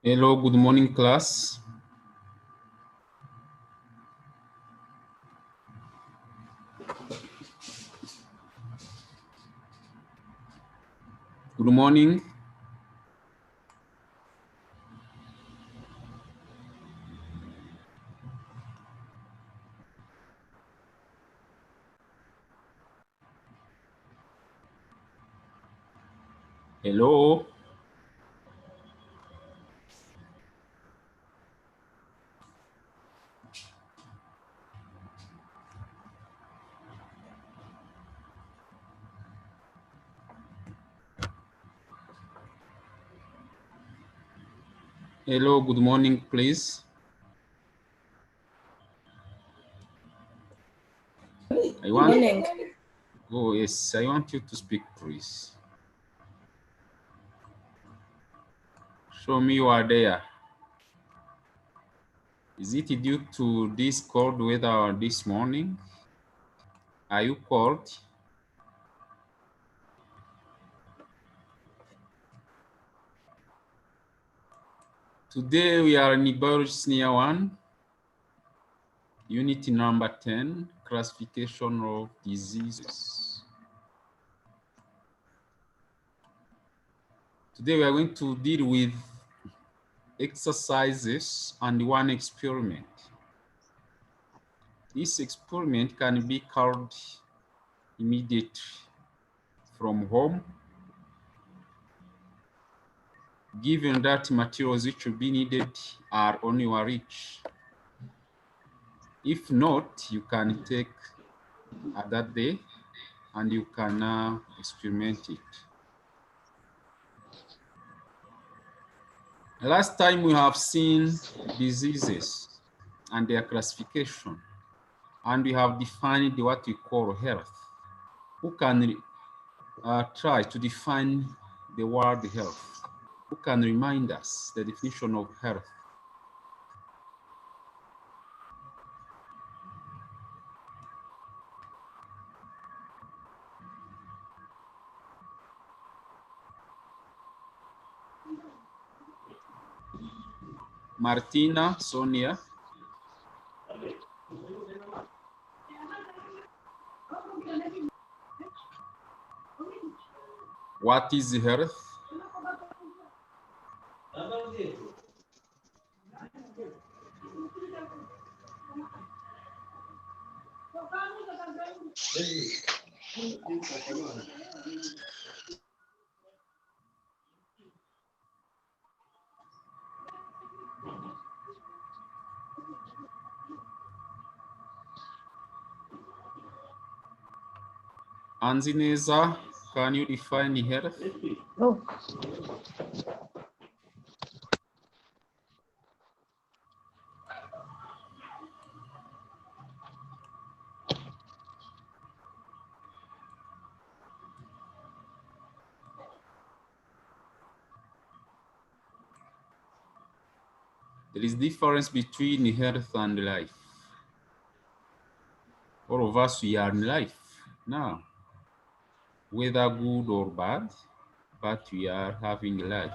Hello, good morning, class. Good morning. Hello. Hello, good morning, please. Morning. Oh, yes, I want you to speak, please. Show me you are there. Is it due to this cold weather this morning? Are you cold? Today we are in Biology Senior 1, Unit number 10, Classification of Diseases. Today we are going to deal with exercises and one experiment. This experiment can be carried immediately from home, given that materials which will be needed are on your reach. If not, you can take that day and you can experiment it. Last time we have seen diseases and their classification, and we have defined what we call health. Who can try to define the word health? Who can remind us the definition of health? Martina, Sonia. What is health? Anzineza, can you define health? Oh. There is difference between health and life. All of us, we are in life now, whether good or bad, but we are having life.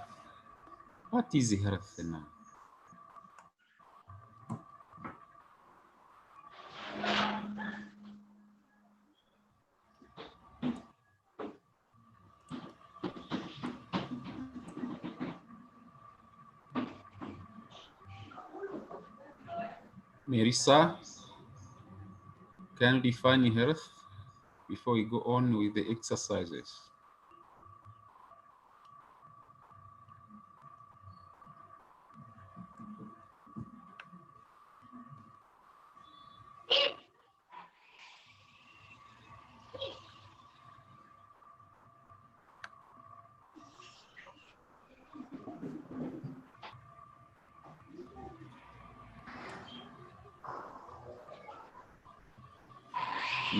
What is health now? Marissa, can you define health before we go on with the exercises?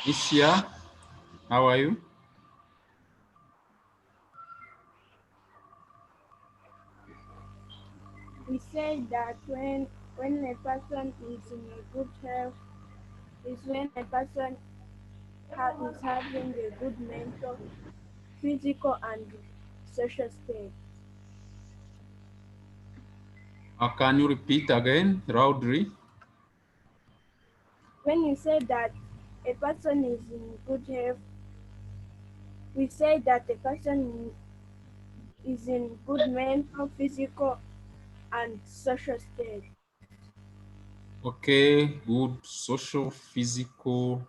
Nisha, how are you? We say that when a person is in a good health is when a person is having a good mental, physical, and social state. Can you repeat again loudly? When you say that a person is in good health, we say that a person is in good mental, physical, and social state. Okay, good social, physical,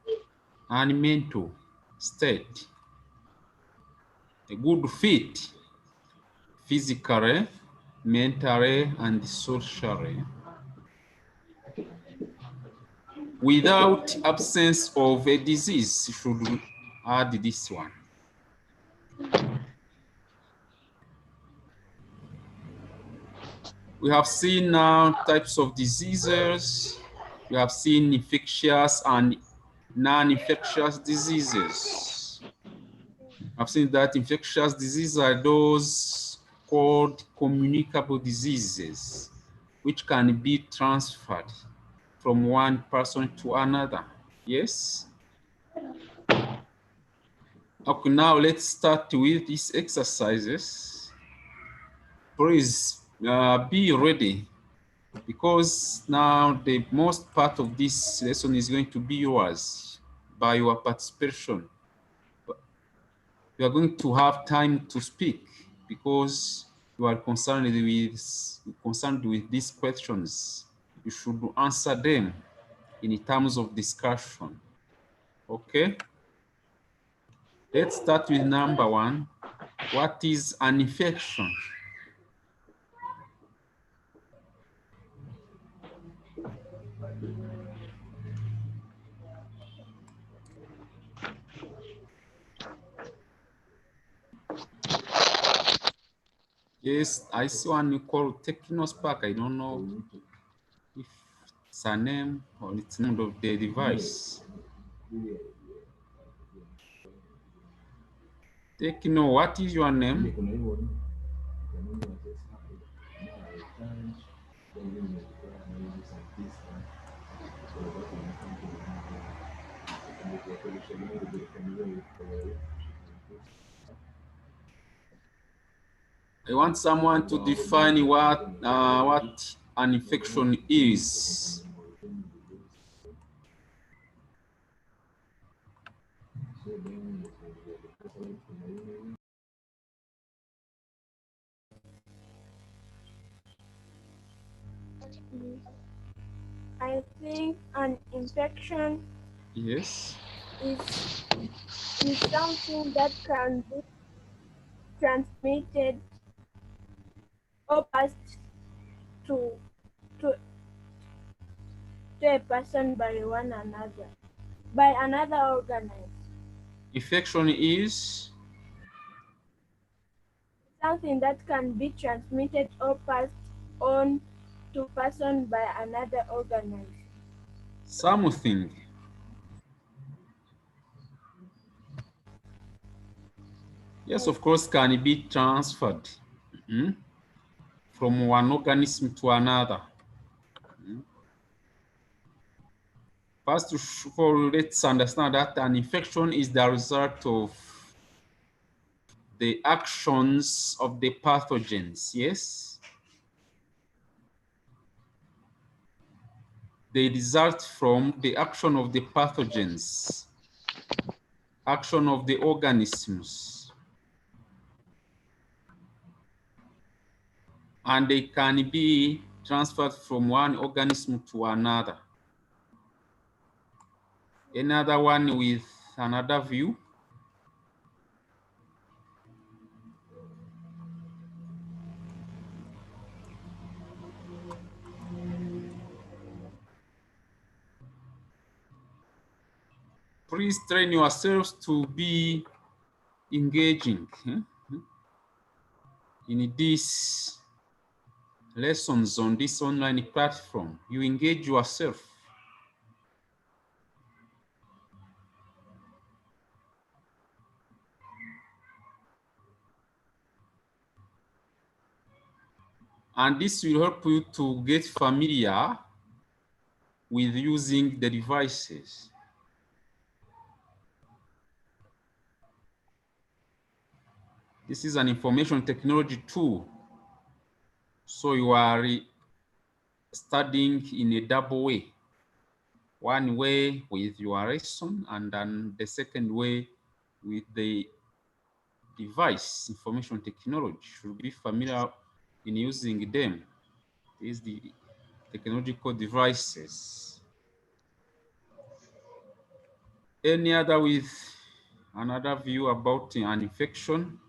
and mental state. A good fit physically, mentally, and socially. Without absence of a disease, should we add this one? We have seen now types of diseases. We have seen infectious and non-infectious diseases. I've seen that infectious diseases are those called communicable diseases, which can be transferred from one person to another. Yes? Okay, now let's start with these exercises. Please be ready, because now the most part of this lesson is going to be yours by your participation. You are going to have time to speak because you are concerned with these questions. You should answer them in terms of discussion. Okay? Let's start with number one. What is an infection? Yes, I see one you call Technospark. I don't know if it's a name or it's the name of the device. Techno, what is your name? I want someone to define what an infection is. I think an infection Yes. is is something that can be transmitted or passed to to, to a person by another organism. Infection is Something that can be transmitted or passed on to person by another organism. something. Yes, Yes. of course, can be transferred from one organism to another. First of all, let's understand that an infection is the result of the actions of the pathogens, yes? They result from the action of the pathogens, action of the organisms, and they can be transferred from one organism to another. Another one with another view. Please train yourselves to be engaging in these lessons on this online platform. You engage yourself. And this will help you to get familiar with using the devices. This is an information technology tool. So you are studying in a double way. One way with your lesson, and then the second way with the device, information technology. Should be familiar in using them. These the technological devices. Any other with another view about an infection?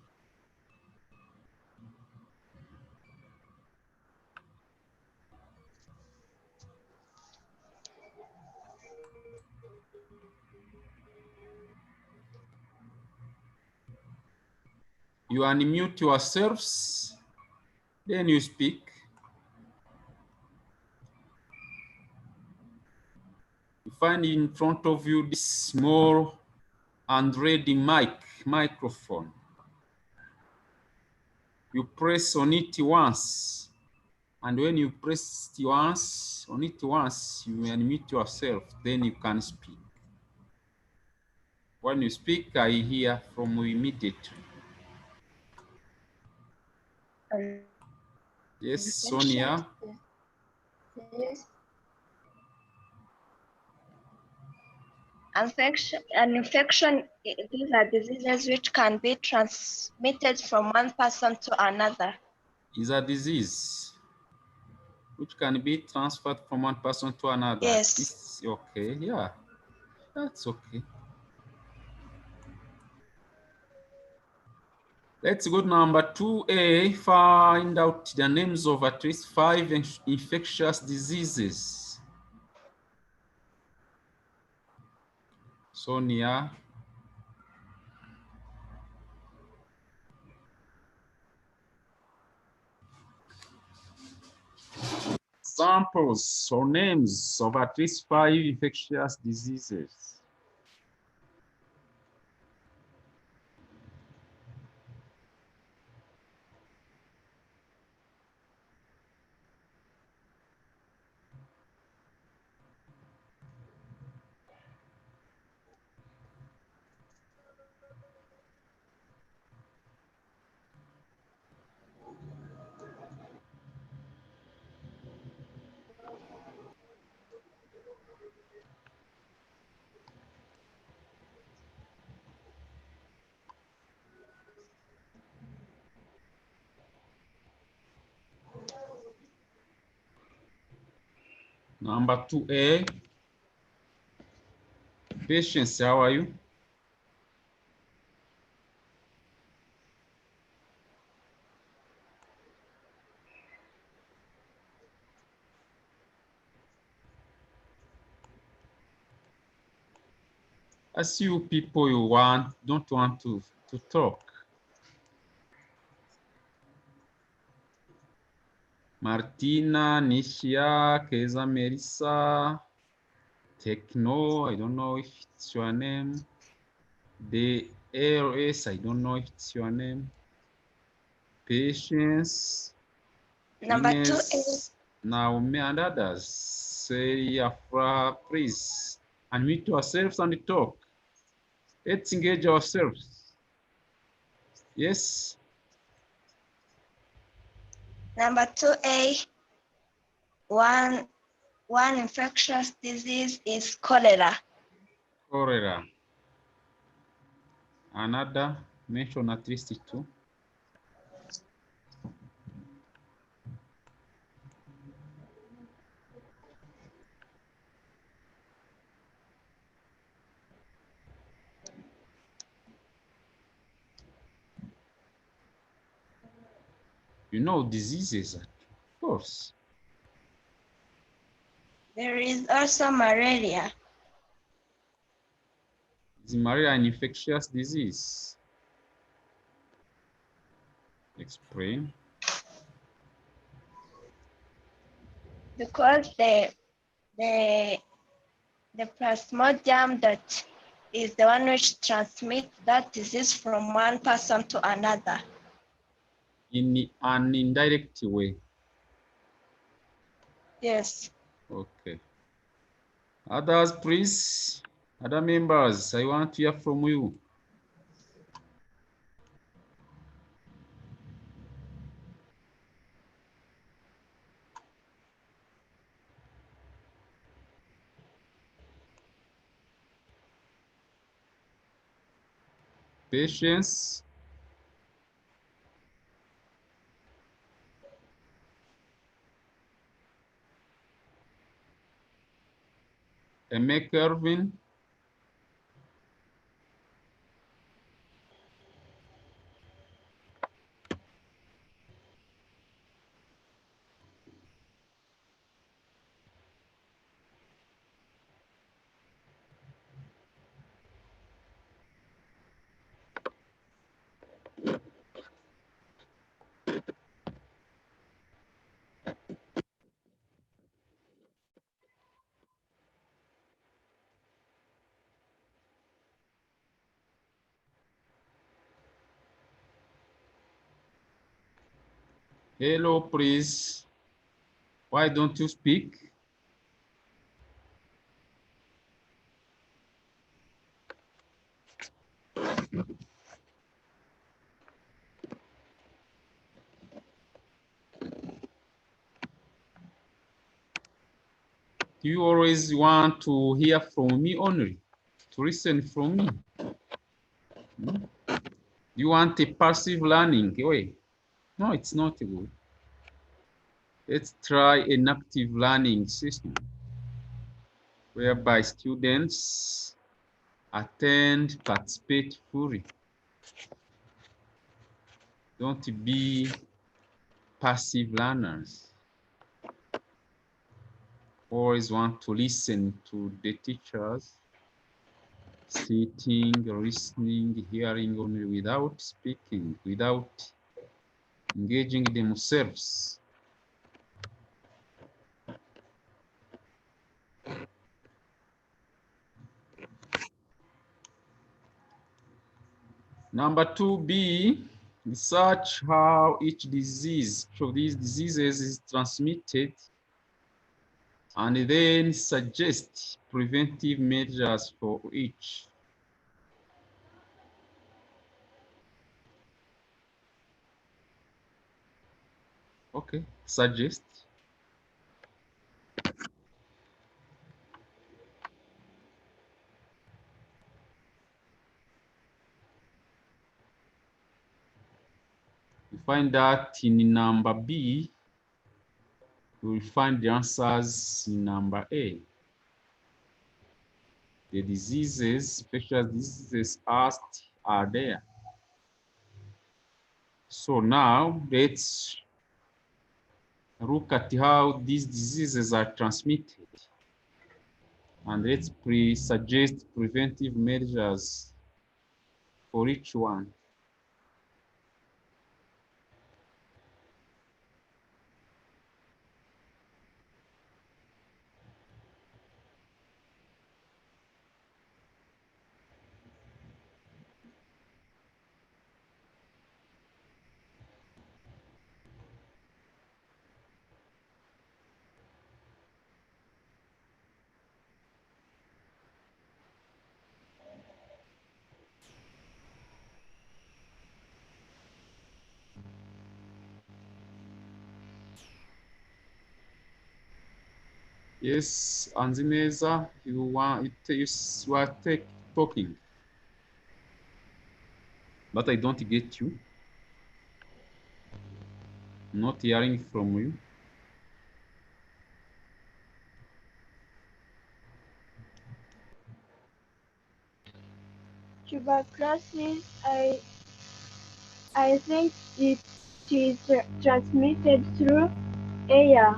You unmute yourselves, then you speak. You find in front of you this small and ready microphone. You press on it once, and when you press on it once, you unmute yourself, then you can speak. When you speak, I hear from you immediately. Yes, Sonia. An infection, these are diseases which can be transmitted from one person to another. Is a disease which can be transferred from one person to another. Yes. It's okay, yeah, that's okay. Let's go to number 2A, find out the names of at least 5 infectious diseases. Sonia. Examples or names of at least 5 infectious diseases. Number 2A. Patience, how are you? I see you people don't want to talk. Martina, Nishia, Keza, Melissa, Techno, I don't know if it's your name. The ALS, I don't know if it's your name. Patience, Number Ines, 2A. Naomi, and others. Say, Afra, please unmute yourselves and talk. Let's engage ourselves. Yes. Number 2A, one infectious disease is cholera. Cholera. Another, mention at least 2. You know diseases, of course. There is also malaria. Is malaria an infectious disease? Explain. Because the plasmodium that is the one which transmits that disease from one person to another. In an indirect way. Yes. Okay. Others, please. Other members, I want to hear from you. patience, Emma Kervin, hello, please. Why don't you speak? Do you always want to hear from me only? To listen from me? Hmm? You want a passive learning way? No, it's not good. Let's try an active learning system whereby students attend, participate fully. Don't be passive learners. Always want to listen to the teachers, sitting, listening, hearing only without speaking, without engaging themselves. Number 2B, research how each disease of these diseases is transmitted and then suggest preventive measures for each. Okay, suggest. You find that in number B, you will find the answers in number A. The diseases, special diseases asked are there. So now let's look at how these diseases are transmitted. And let's suggest preventive measures for each one. Yes, Anzineza, you are talking, but I don't get you. Not hearing from you. Tuberculosis, I think it is transmitted through air.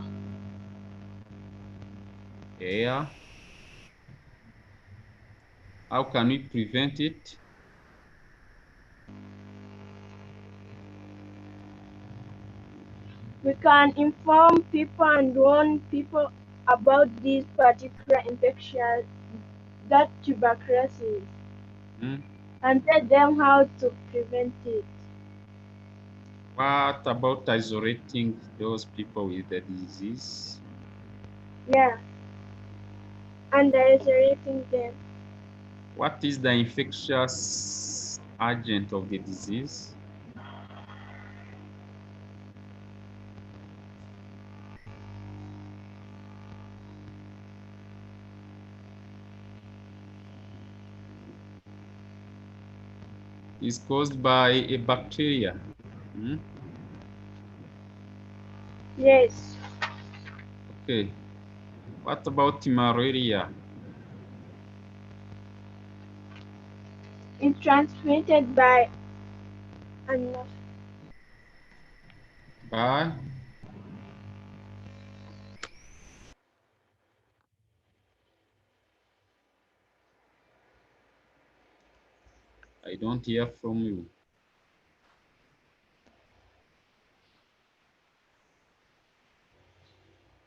Yeah. How can we prevent it? We can inform people and warn people about this particular infection, that tuberculosis, Hmm? and tell them how to prevent it. What about isolating those people with the disease? Yeah, and isolating them. What is the infectious agent of the disease? is caused by a bacteria. Yes. Okay. What about malaria? It's transmitted by an By I don't hear from you.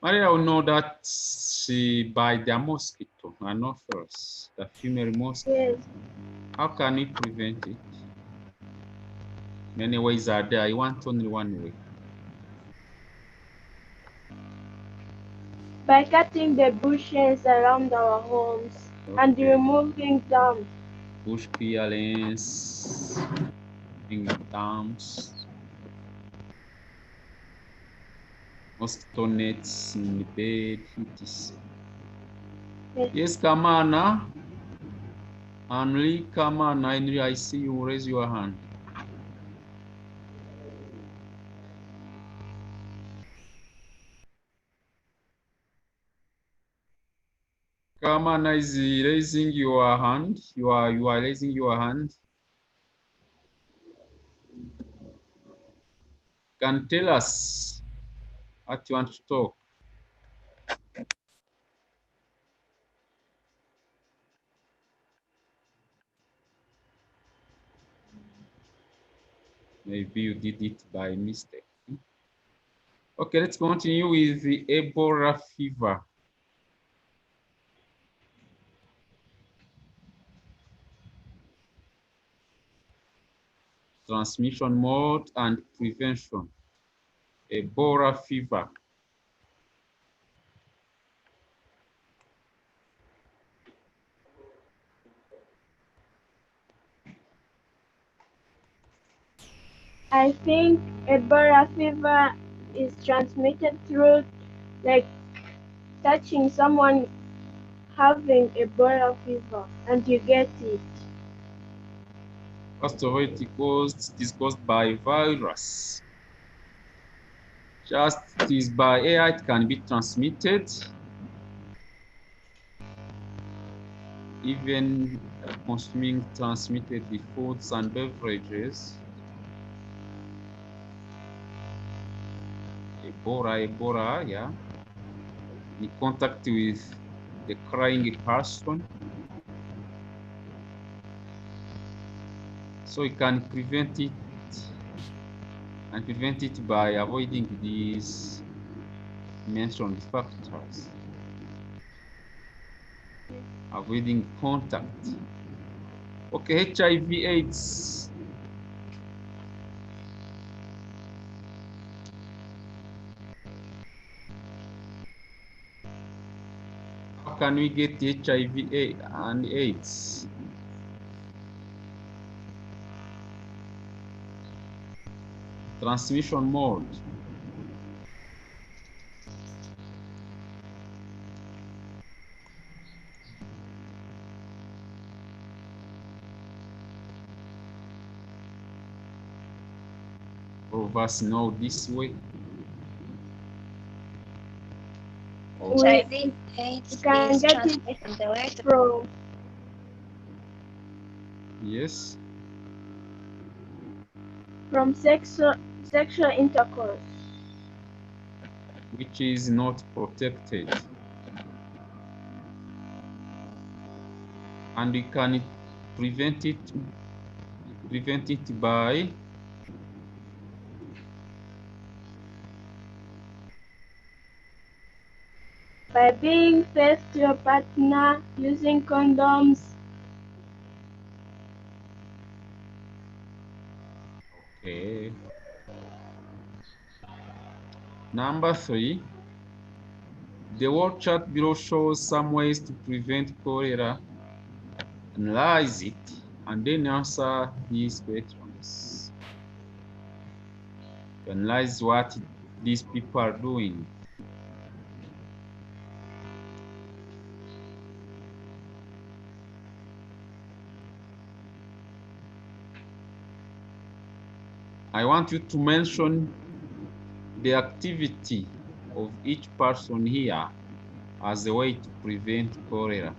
Malaria will know that by the mosquito, Anopheles, the female mosquito. yes. How can we prevent it? Many ways are there. I want only one way. By cutting the bushes around our homes and Okay. removing them. Bush clearance, in dams, mosquito nets in the bed, etc. Yes. Yes, Kamana. Henry, Kamana, Henry, I see you. Raise your hand. Kamana is raising your hand. You are raising your hand. Can tell us what you want to talk. Maybe you did it by mistake. Okay, let's continue with the Ebola fever. Transmission mode and prevention. Ebola fever. I think Ebola fever is transmitted through like touching someone having Ebola fever and you get it. First of all, it is caused by virus. Just it is by air, it can be transmitted. Even consuming transmitted foods and beverages. Ebola, yeah. In contact with the crying person. So you can prevent it and prevent it by avoiding these mentioned factors. Avoiding contact. Okay, HIV AIDS. How can we get HIV and AIDS? Transmission mode. All of us know this way. HIV We AIDS can is get it transmitted from the way to Yes. from sexual intercourse. Which is not protected. And we can prevent it by By being faithful to your partner, using condoms. okay. Number 3, the word chart below shows some ways to prevent cholera. Analyze it and then answer these questions. Analyze what these people are doing. I want you to mention the activity of each person here as a way to prevent cholera.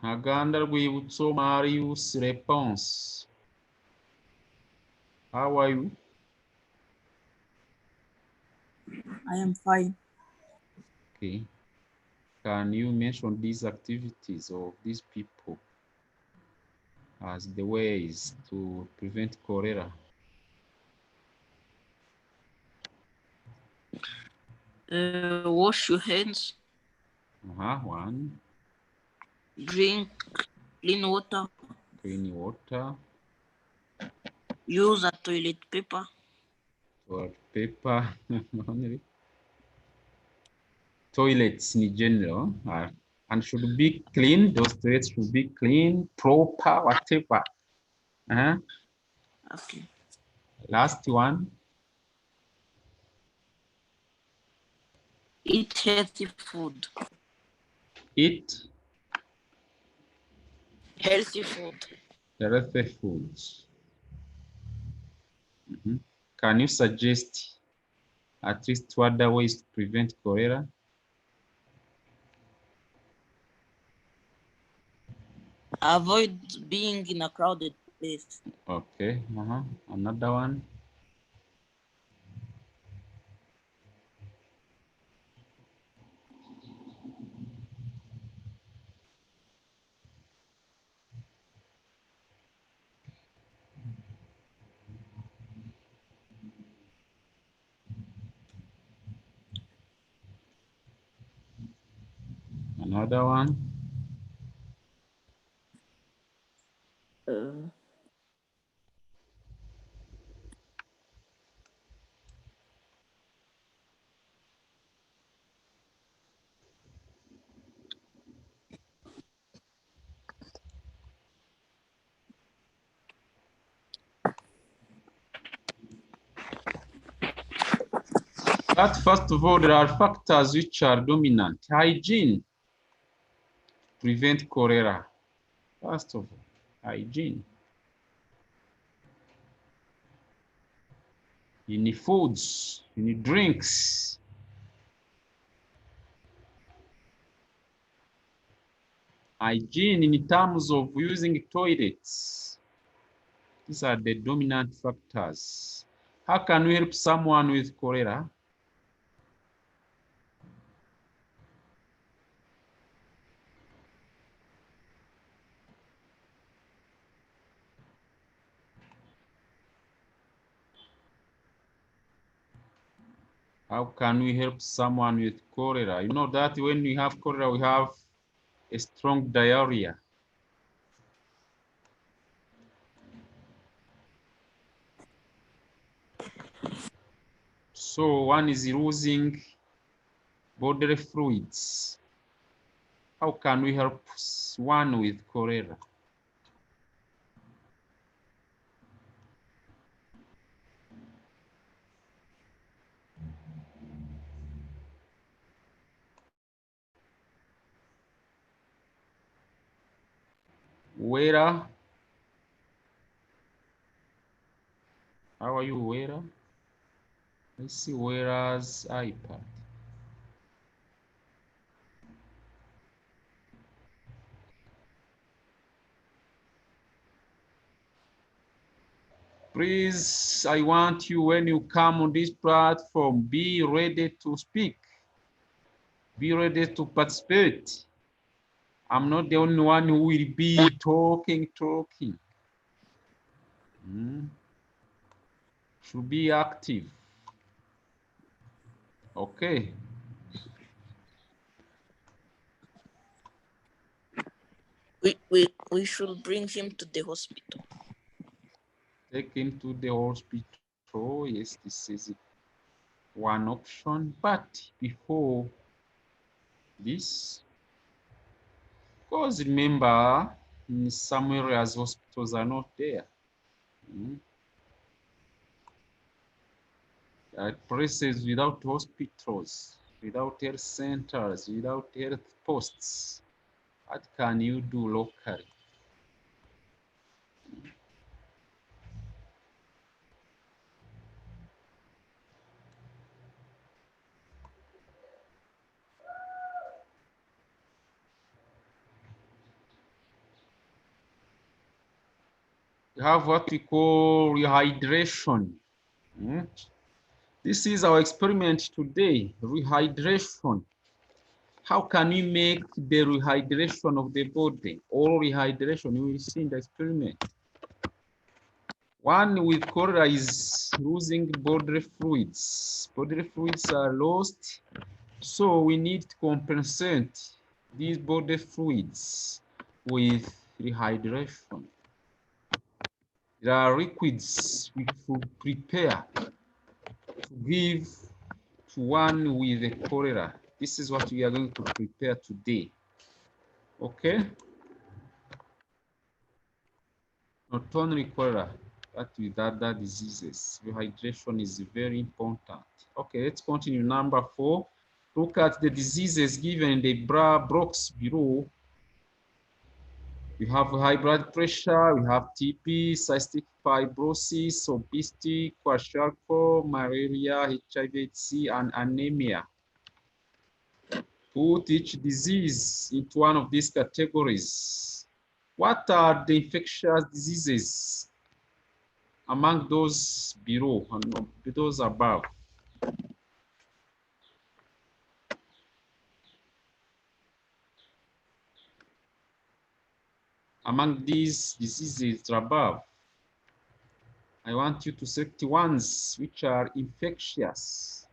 Ntaganda Rwibutso Marius Response. How are you? I am fine. Okay. Can you mention these activities of these people as the ways to prevent cholera? Wash your hands, One, drink clean water, clean water, use a toilet paper, toilet paper, only toilets in general, and should be clean. Those toilets should be clean, proper, whatever. okay. Last one, Eat healthy food. eat Healthy food. healthy foods. Can you suggest at least two other ways to prevent cholera? Avoid being in a crowded place. Okay, another one. Another one. Uh, But first of all, there are factors which are dominant. Hygiene, prevent cholera. First of all, hygiene. In foods, in drinks. Hygiene in terms of using toilets. These are the dominant factors. How can we help someone with cholera? How can we help someone with cholera? You know that when we have cholera, we have a strong diarrhea. So one is losing bodily fluids. How can we help one with cholera? Wera, how are you, Wera? I see Wera's iPad. Please, I want you, when you come on this platform, be ready to speak. Be ready to participate. I'm not the only one who will be talking. Should be active. Okay. We should bring him to the hospital. Take him to the hospital. Yes, this is one option. But before this, because remember, in some areas, hospitals are not there. Places without hospitals, without health centers, without health posts. What can you do locally? We have what we call rehydration. This is our experiment today, rehydration. How can we make the rehydration of the body or rehydration? You will see in the experiment. One with cholera is losing bodily fluids. Bodily fluids are lost, so we need to compensate these bodily fluids with rehydration. There are liquids we should prepare to give to one with the cholera. This is what we are going to prepare today. Okay? Not only cholera, but with other diseases. Rehydration is very important. Okay, let's continue. Number 4. Look at the diseases given in the box below. We have high blood pressure, we have TB, cystic fibrosis, obesity, kwashiorkor, malaria, HIV/AIDS, and anemia. Put each disease into one of these categories. What are the infectious diseases among those below and those above? Among these diseases above, I want you to select ones which are infectious.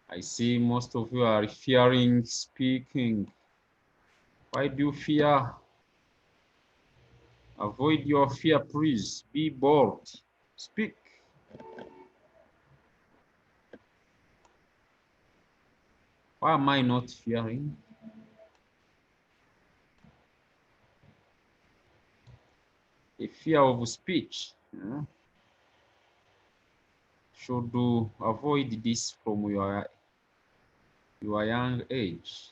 I see most of you are fearing speaking. Why do you fear? Avoid your fear, please. Be bold. Speak. Why am I not fearing? A fear of speech. Should avoid this from your young age.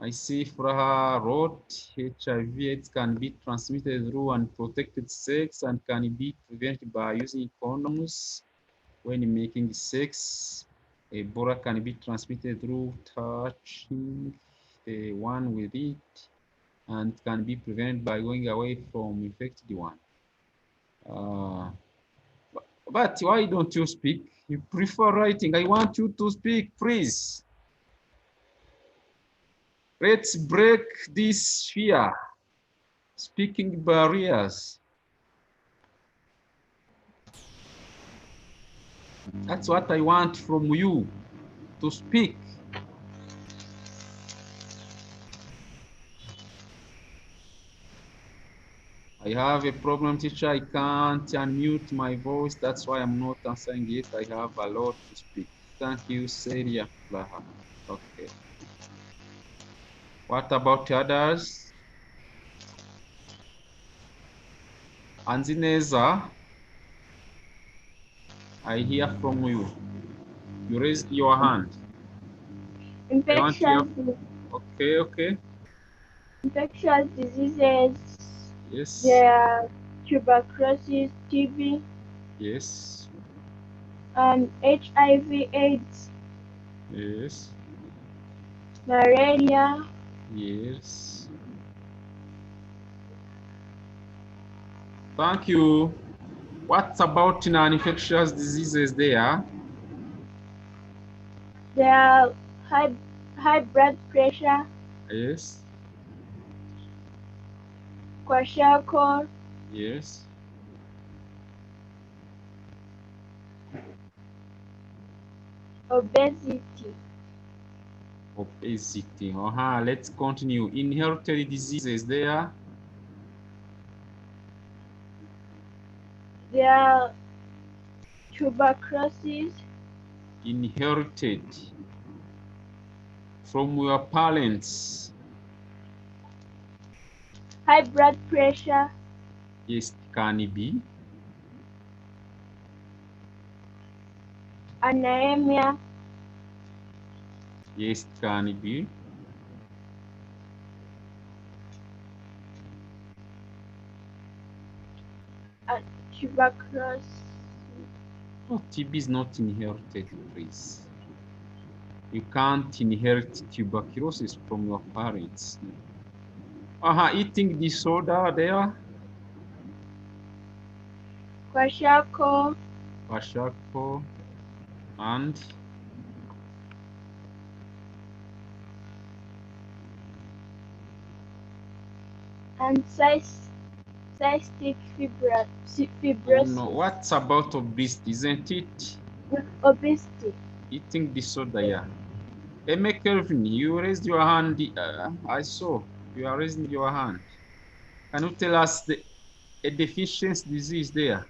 I see Fraha wrote HIV/AIDS can be transmitted through unprotected sex and can be prevented by using condoms when making sex. Ebola can be transmitted through touching the one with it and can be prevented by going away from infected one. But why don't you speak? You prefer writing. I want you to speak, please. Let's break this fear, speaking barriers. That's what I want from you, to speak. I have a problem, teacher. I can't unmute my voice. That's why I'm not answering it. I have a lot to speak. Thank you, Celia. Okay. What about others? Anzineza, I hear from you. You raised your hand. Infectious Okay. infectious diseases. Yes. There are tuberculosis, TB, Yes. and HIV/AIDS, Yes. malaria, Yes. Thank you. What about non-infectious diseases there? there are high blood pressure, Yes. kwashiorkor, Yes. obesity, Obesity. Let's continue. Inherited diseases there. there are tuberculosis, Inherited from your parents. high blood pressure, Yes, it can be. anemia, Yes, it can be. tuberculosis. No, TB is not inherited, please. You can't inherit tuberculosis from your parents. Eating disorder there. Kwashiorkor, Kwashiorkor and and cystic oh fibrosis, no, what's about obesity, isn't it? obesity. Eating disorder, yeah. Kelvin, you raised your hand. I saw you are raising your hand. Can you tell us a deficiency disease there?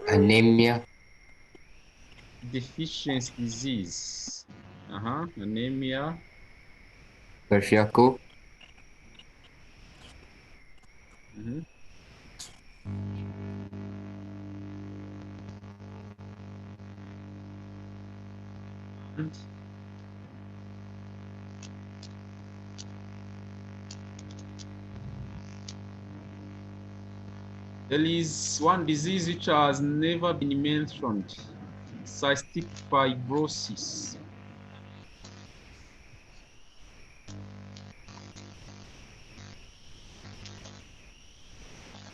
Anemia, Deficiency disease. Anemia. kwashiorkor, Mhm. And there is one disease which has never been mentioned, cystic fibrosis.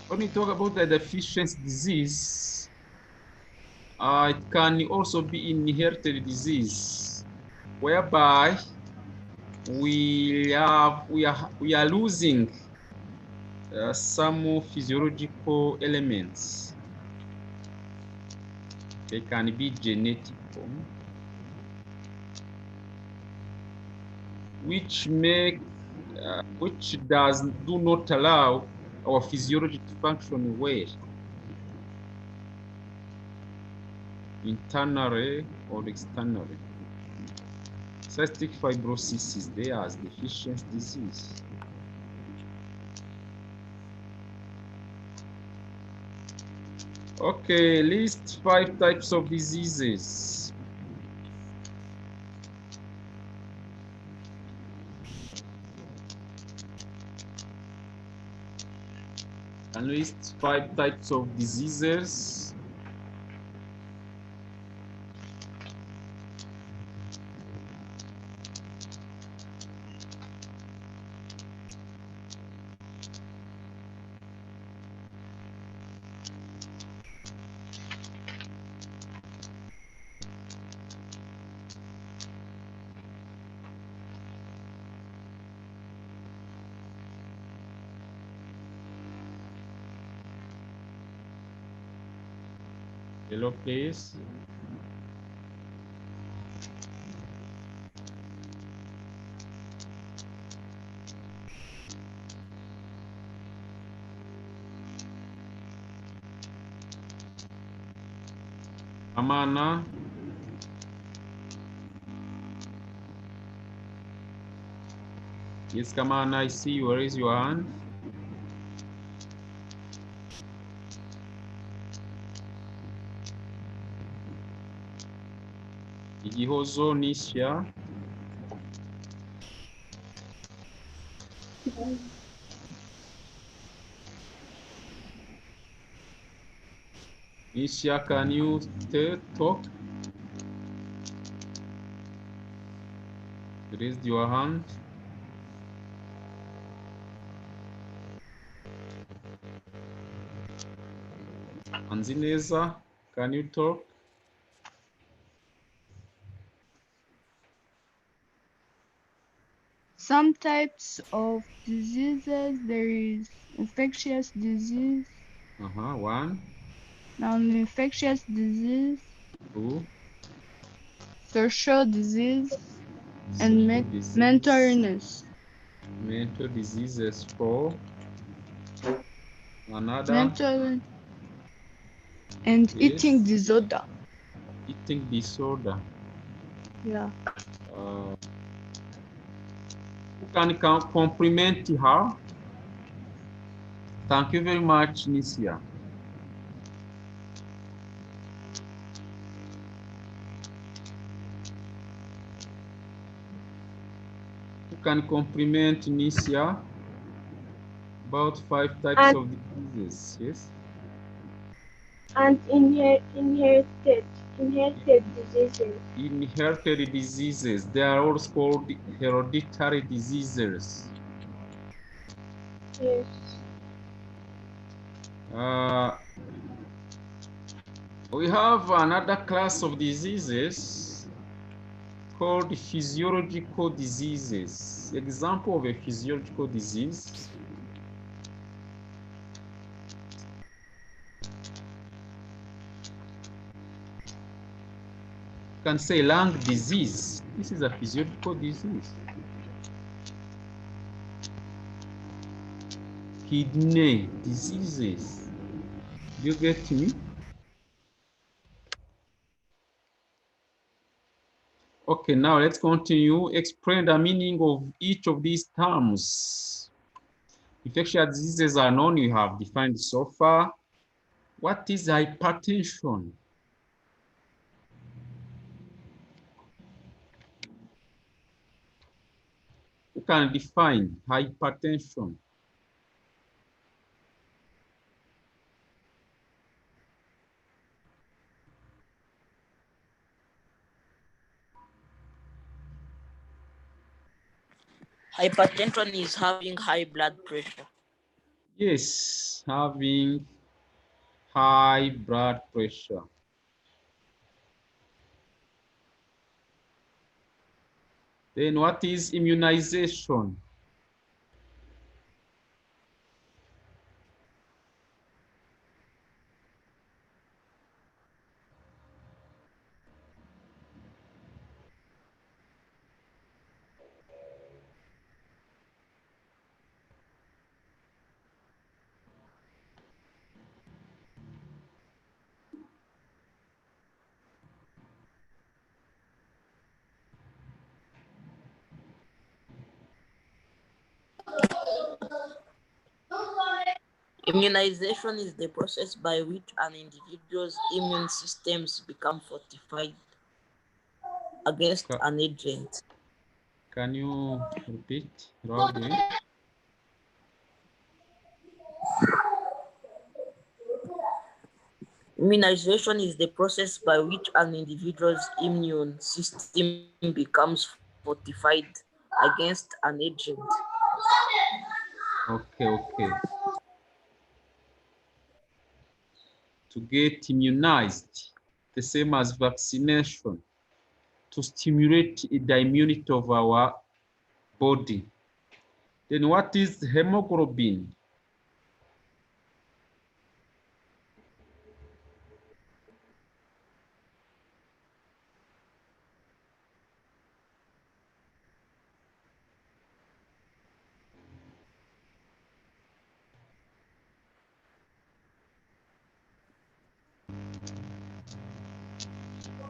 When we talk about the deficiency disease, it can also be inherited disease, whereby we are losing some physiological elements. They can be genetic, which do not allow our physiology to function well, internally or externally. Cystic fibrosis is there as deficiency disease. Okay, list 5 types of diseases. And list 5 types of diseases. Hello, please. Amana. Yes, Kamana, I see you. Raise your hand. Igihozo Nisha. Nisha, can you talk? Raise your hand. Anzineza, can you talk? some types of diseases. There is infectious disease, One, non-infectious disease, two, social disease, and social mental disease, illness. mental diseases, four, another, Mental and eating yes, disorder. eating disorder. Yeah. Uh, who can compliment her? Thank you very much, Nisia. Who can compliment Nisia about 5 types And of diseases? Yes. and inherited diseases. Inherited diseases. They are also called hereditary diseases. Yes. We have another class of diseases called physiological diseases. Example of a physiological disease. You can say lung disease. This is a physiological disease. Kidney diseases. Do you get me? Okay, now let's continue. Explain the meaning of each of these terms. Infectious diseases are known, you have defined so far. What is hypertension? Who can define hypertension? Hypertension is having high blood pressure. Yes, having high blood pressure. Then what is immunization? Immunization is the process by which an individual's immune systems become fortified against an agent. Can you repeat loudly? Immunization is the process by which an individual's immune system becomes fortified against an agent. Okay. To get immunized, the same as vaccination, to stimulate the immunity of our body. Then what is hemoglobin?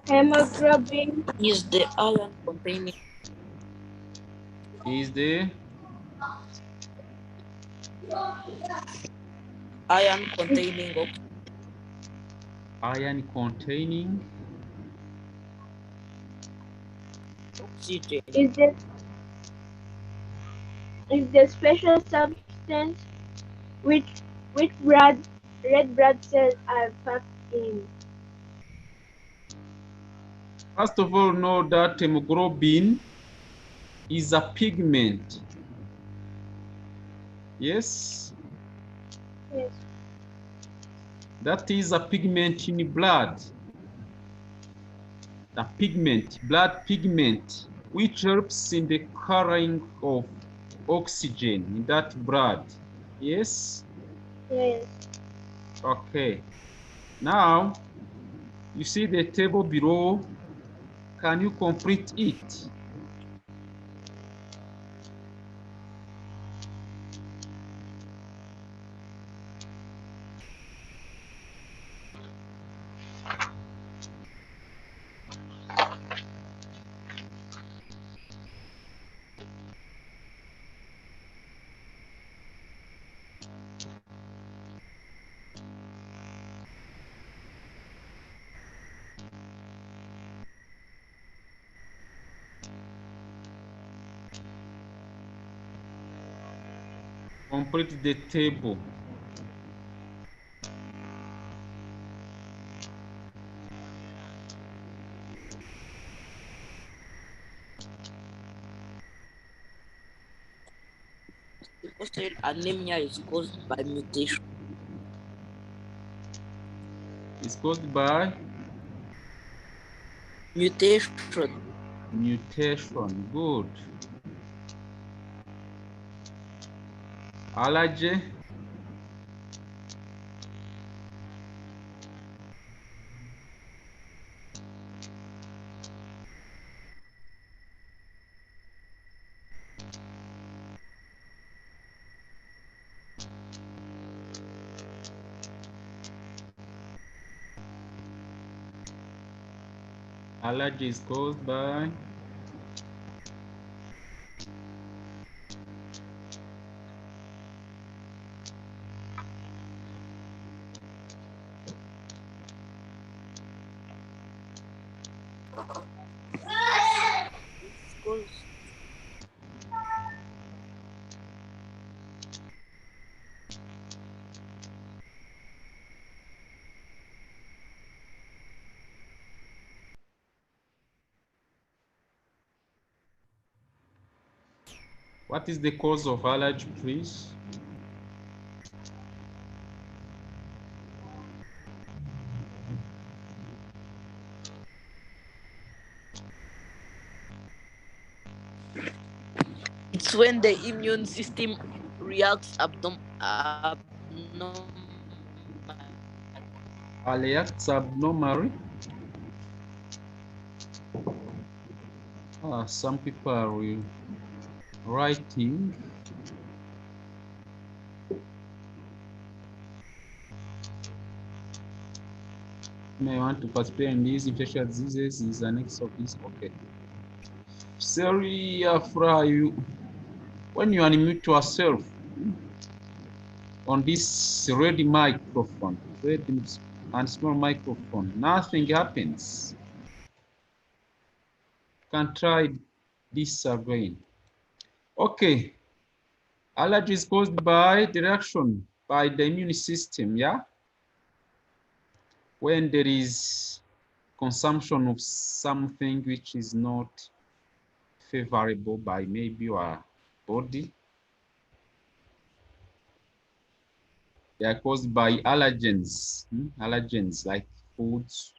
Hemoglobin Is the iron containing Is the iron containing iron containing oxygen? is the special substance which red blood cells are packed in. First of all, know that hemoglobin is a pigment. Yes, Yes. that is a pigment in blood. The pigment, blood pigment. which helps in the carrying of oxygen in that blood. Yes? Yes. Okay. Now, you see the table below. Can you complete it? Complete the table. Sickle cell anemia is caused by mutation. It's caused by Mutation. mutation. Good. Allergy. Allergy is caused by It's caused what is the cause of allergy, please? It's when the immune system reacts Reacts abnormally. Some people are writing. May want to participate in these infectious diseases is an next of this. Okay. Sorry, when you unmute yourself on this red microphone, red and small microphone, nothing happens. Can try this again. Okay. Allergy is caused by the reaction by the immune system, yeah? When there is consumption of something which is not favorable by maybe your body. They are caused by allergens, allergens like foods.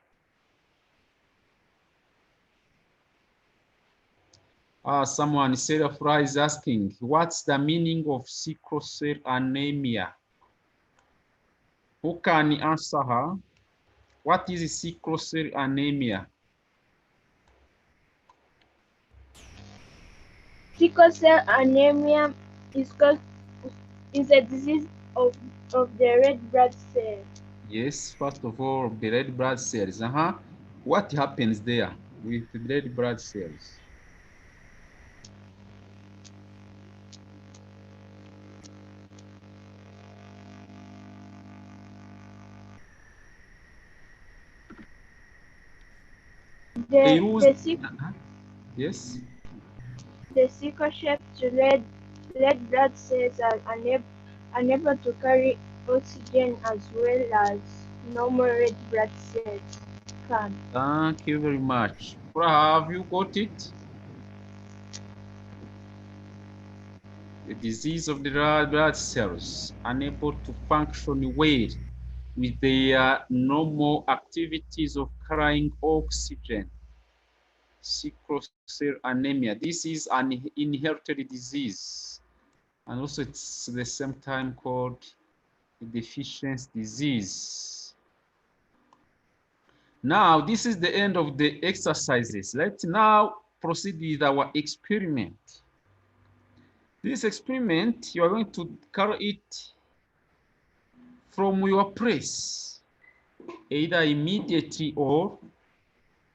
Someone, Sarah Fry is asking, what's the meaning of sickle cell anemia? Who can answer her? What is sickle cell anemia? Sickle cell anemia is a disease of the red blood cell. Yes, first of all, the red blood cells. What happens there with the red blood cells? They use, yes? The sickle-shaped red blood cells are unable to carry oxygen as well as normal red blood cells can. Thank you very much. Have you got it? The disease of the red blood cells, unable to function well with their normal activities of carrying oxygen. sickle cell anemia. This is an inherited disease, and also it's the same time called deficiency disease. Now, this is the end of the exercises. Let's now proceed with our experiment. This experiment, you are going to carry it from your place, either immediately or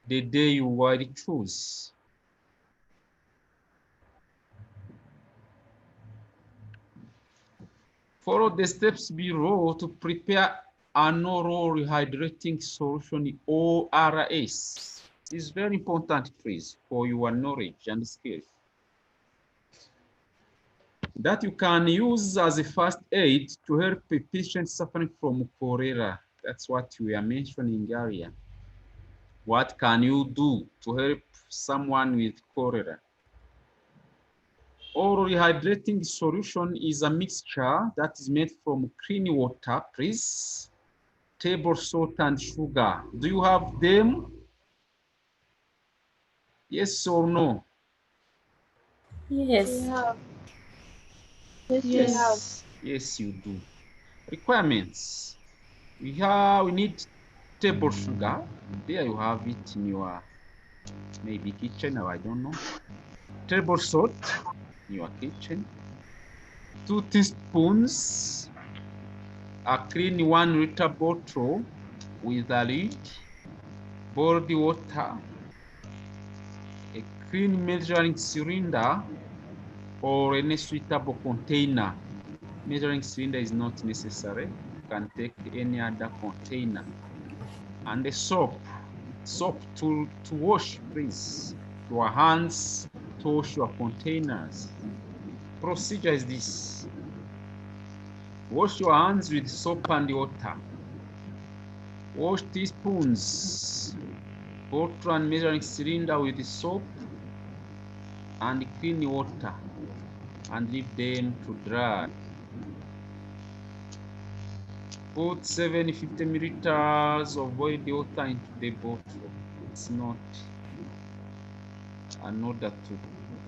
the day you will choose. Follow the steps below to prepare an oral rehydrating solution, ORS. It's very important, please, for your knowledge and skills, that you can use as a first aid to help a patient suffering from cholera. That's what we are mentioning earlier. What can you do to help someone with cholera? Oral rehydrating solution is a mixture that is made from clean water, please, table salt and sugar. Do you have them? Yes or no? We have. Yes, we have. Yes, you do. Requirements. We need table sugar. There you have it in your maybe kitchen, or I don't know. Table salt in your kitchen. 2 teaspoons. A clean 1 liter bottle with a lid. Boiled water. A clean measuring cylinder or any suitable container. Measuring cylinder is not necessary. You can take any other container. And the soap to wash, please. Your hands to wash your containers. Procedure is this. Wash your hands with soap and water. Wash teaspoons, bottle and measuring cylinder with soap and clean water and leave them to dry. Put 750 milliliters of boiled water into the bottle. It's not an order to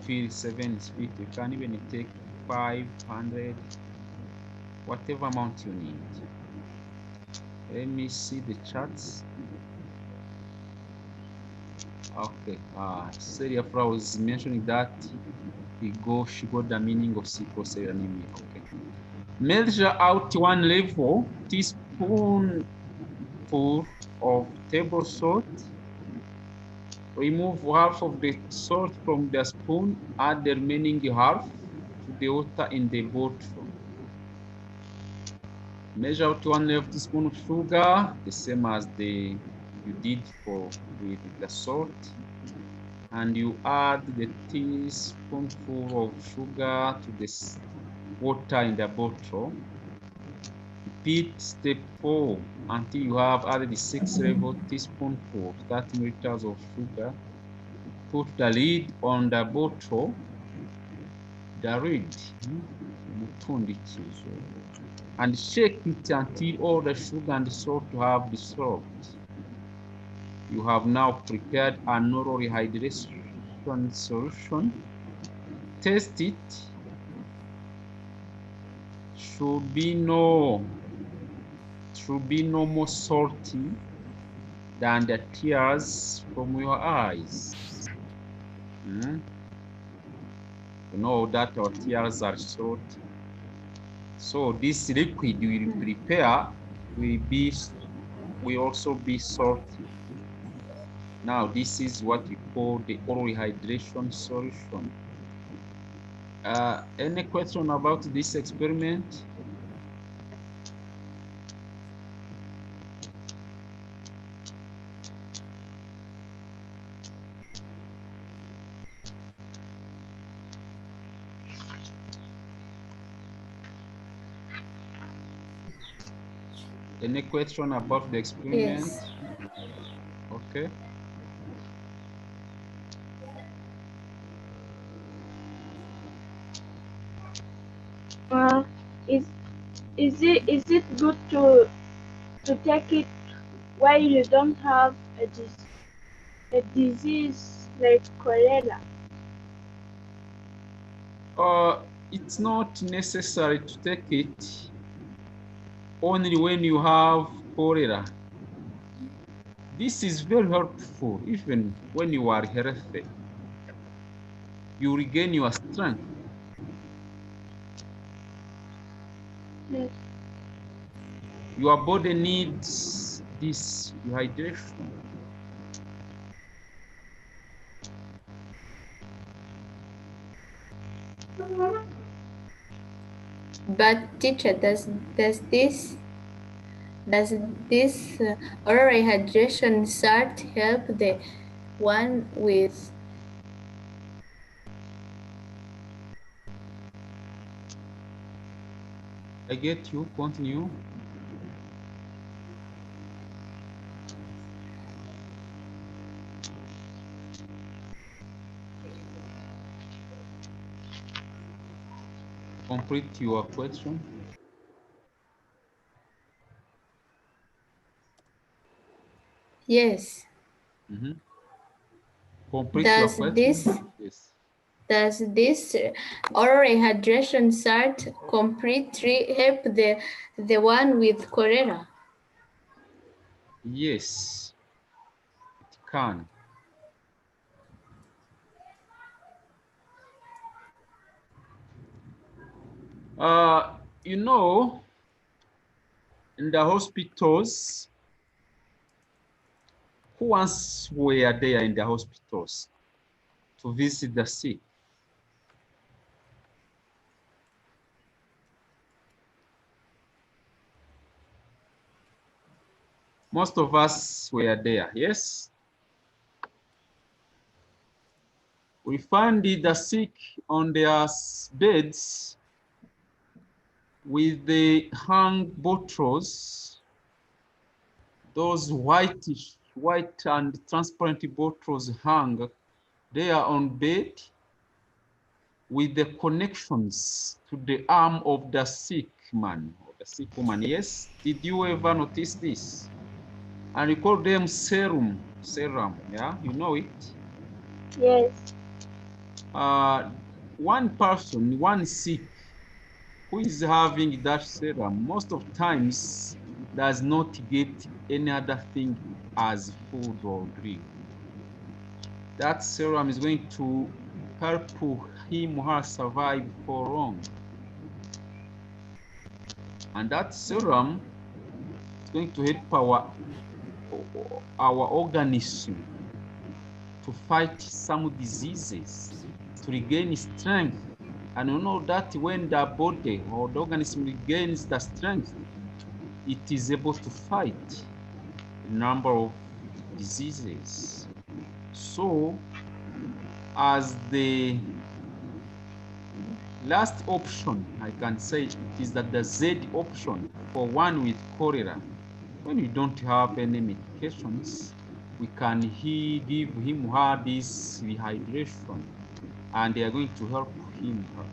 fill 750. You can even take 500, whatever amount you need. Let me see the charts. Okay, Celia Fra was mentioning that she got the meaning of sickle cell anemia. Okay. Measure out 1 level teaspoonful of table salt. Remove half of the salt from the spoon. Add the remaining half to the water in the bottle. Measure out 1 level teaspoon of sugar, the same as you did with the salt. And you add the teaspoonful of sugar to this water in the bottle. Repeat step 4 until you have added the 6 level teaspoonful, 30 milliliters of sugar. Put the lid on the bottle, the lid, and shake it until all the sugar and salt have dissolved. You have now prepared an oral rehydration solution. Taste it. Should be no more salty than the tears from your eyes. You know that our tears are salty. So this liquid we will prepare will also be salty. Now this is what we call the oral rehydration solution. Any question about this experiment? Any question about the experiment? Yes. Okay. Is it good to take it while you don't have a disease like cholera? It's not necessary to take it only when you have cholera. This is very helpful even when you are healthy. You regain your strength. Yes. Your body needs this dehydration. But teacher, does this oral rehydration salt help the one with? I get you. Continue. Complete your question. Yes. Complete your Does question. this Yes. does this oral rehydration salt completely help the one with cholera? Yes, it can. You know, in the hospitals, who once were there in the hospitals to visit the sick? Most of us were there, yes? We find the sick on their beds with the hang bottles, those white and transparent bottles hang there on bed with the connections to the arm of the sick man or the sick woman. Yes, did you ever notice this? And we call them serum, yeah, you know it. Yes. One person, one sick who is having that serum, most of times does not get any other thing as food or drink. That serum is going to help him or her survive for long. And that serum is going to help our organism to fight some diseases, to regain strength. And you know that when the body or the organism regains the strength, it is able to fight a number of diseases. So, as the last option, I can say it is that the Z option for one with cholera. When you don't have any medications, we can give him or her this rehydration, and they are going to help him or her.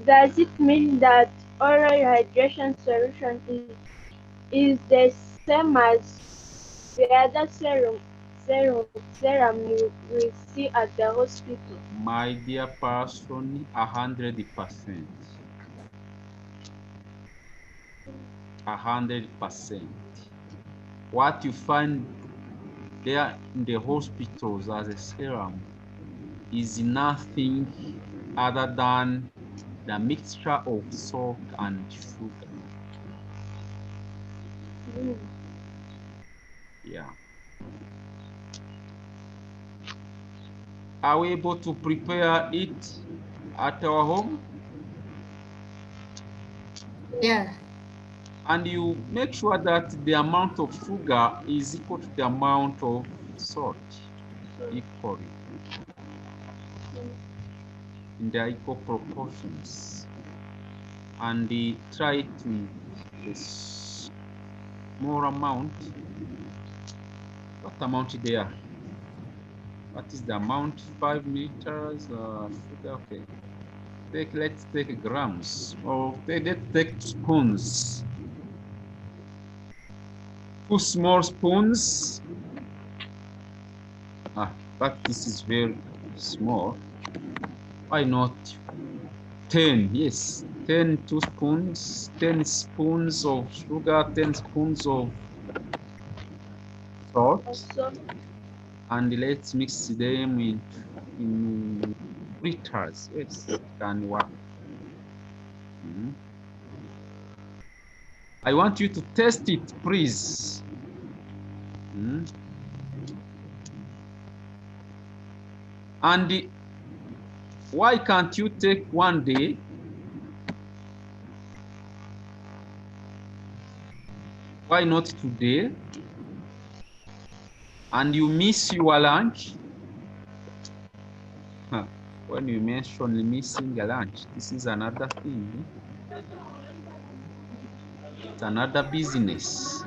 Does it mean that oral hydration solution is the same as the other serum you will see at the hospital? My dear person, 100%. 100%. What you find there in the hospitals as a serum is nothing other than the mixture of salt and sugar. Mm. Yeah. Are we able to prepare it at our home? Yeah. And you make sure that the amount of sugar is equal to the amount of salt equally in the equal proportions. And try it with a small amount. What amount there? What is the amount? 5 liters sugar. Okay. Let's take grams or let's take spoons. 2 small spoons. But this is very small. Why not 10? Yes, 10 teaspoons, 10 spoons of sugar, 10 spoons of salt, Also, and let's mix them in liters. Yes, it can work. I want you to test it, please. And why can't you take one day? Why not today? And you miss your lunch? When you mention missing a lunch, this is another thing. It's another business.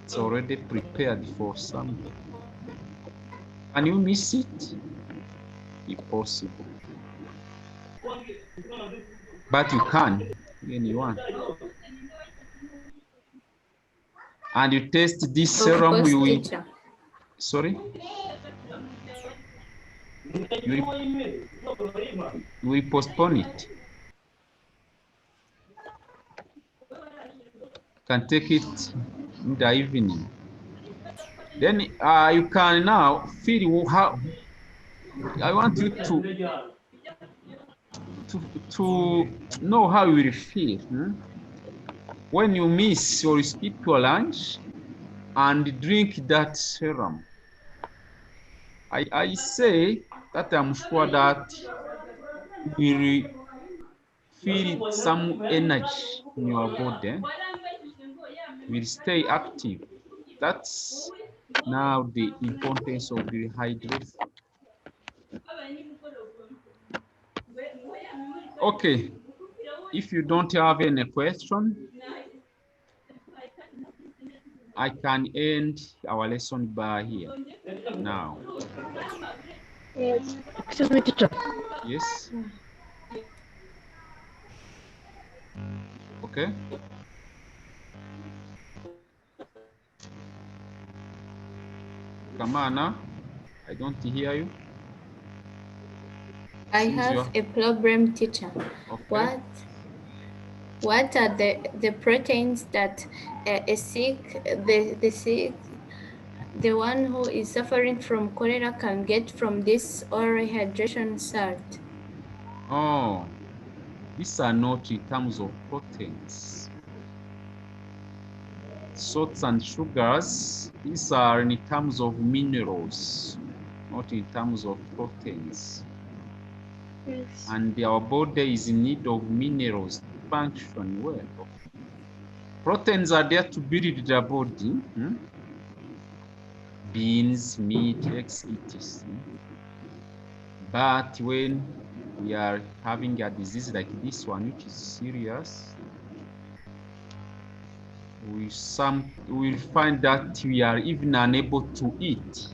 It's already prepared for something. Can you miss it? Impossible. But you can when you want. And you taste this Of serum, course, you will, teacher. sorry? You will postpone it. You can take it in the evening. Then you can now feel how, I want you to know how you will feel when you miss or skip your lunch and drink that serum. I say that I'm sure that you will feel some energy in your body, will stay active. That's now the importance of the hydration. Okay, if you don't have any question, I can end our lesson by here now. yes. Excuse me, teacher. Yes? Okay. Kamana, I don't hear you. I Seems you have are a problem, teacher. okay. What are the proteins that the one who is suffering from cholera can get from this oral hydration salt? Oh, these are not in terms of proteins. Salts and sugars, these are in terms of minerals, not in terms of proteins. Yes. And our body is in need of minerals to function well. Proteins are there to build the body. Beans, meat, eggs, etc. But when we are having a disease like this one, which is serious, we will find that we are even unable to eat.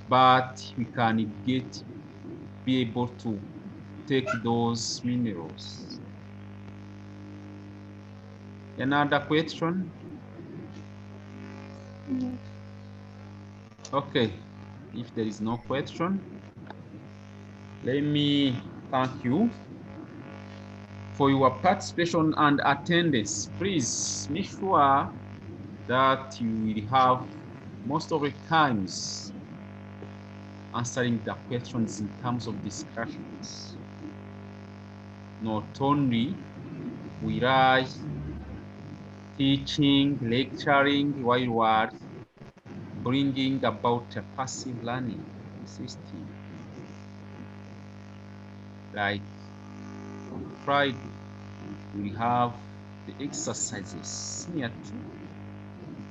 But we can be able to take those minerals. Another question? Okay, if there is no question, let me thank you for your participation and attendance. Please make sure that you will have most of the times answering the questions in terms of discussions. Not only will I teaching, lecturing while you are bringing about a passive learning system. Like on Friday, we have the exercises near to.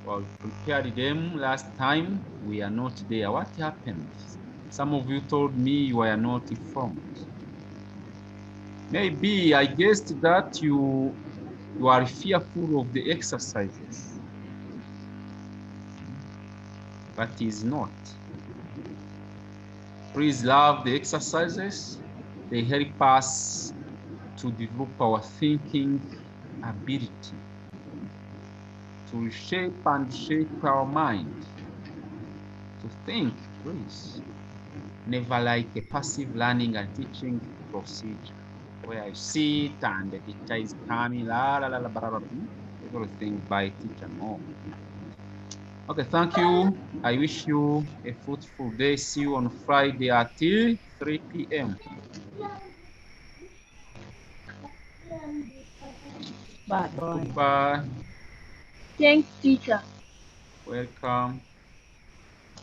Well, prepared them last time. We are not there. What happened? Some of you told me you were not informed. Maybe I guessed that you are fearful of the exercises, but it is not. Please love the exercises. They help us to develop our thinking ability. to shape and shape our mind to think, please. Never like a passive learning and teaching procedure where I sit and the teacher is coming, la la la la, blah, blah, blah, everything by teacher. No. Okay, thank you. I wish you a fruitful day. See you on Friday at 3 p.m. Bye bye. Goodbye. Thanks, teacher. Welcome.